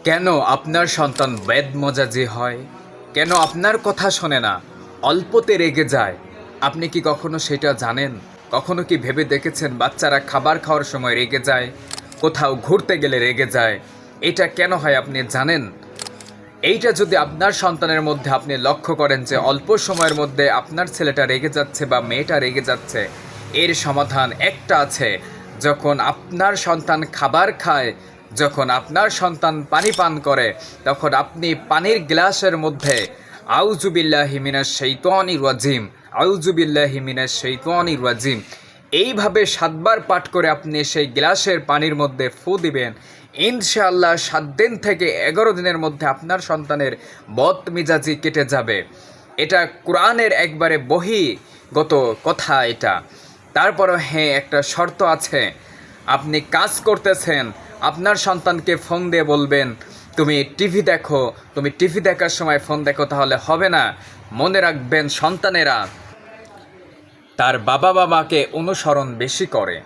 কেন আপনার সন্তান বেদমেজাজি হয়? কেন আপনার কথা শোনে না? অল্পতে রেগে যায়? আপনি কি কখনো সেটা জানেন? কখনো কি ভেবে দেখেছেন বাচ্চারা খাবার খাওয়ার সময় রেগে যায়, কোথাও ঘুরতে গেলে রেগে যায়? এটা কেন হয় আপনি জানেন? এইটা যদি আপনার সন্তানের মধ্যে আপনি লক্ষ্য করেন যে অল্প সময়ের মধ্যে আপনার ছেলেটা রেগে যাচ্ছে বা মেয়েটা রেগে যাচ্ছে, এর সমাধান একটা আছে। যখন আপনার সন্তান খাবার খায়, যখন আপনার সন্তান পানি পান করে, তখন আপনি পানির গ্লাসের মধ্যে আউযুবিল্লাহি মিনাশ শাইতানির রাজিম, আউযুবিল্লাহি মিনাশ শাইতানির রাজিম এইভাবে 7 বার পাঠ করে আপনি সেই গ্লাসের পানির মধ্যে ফু দিবেন। ইনশাআল্লাহ 7 দিন থেকে 11 দিনের মধ্যে আপনার সন্তানের বদমেজাজি কেটে যাবে। এটা কোরআনের একবারে বহিগত কথা এটা। তারপরও হ্যাঁ, একটা শর্ত আছে। আপনি কাজ করতেছেন, আপনার সন্তানকে ফোন দিয়ে বলবেন, তুমি টিভি দেখো, তুমি টিভি দেখার সময় ফোন দেখো, তাহলে হবে না। মনে রাখবেন, সন্তানেরা তার বাবা মাকে অনুসরণ বেশি করে।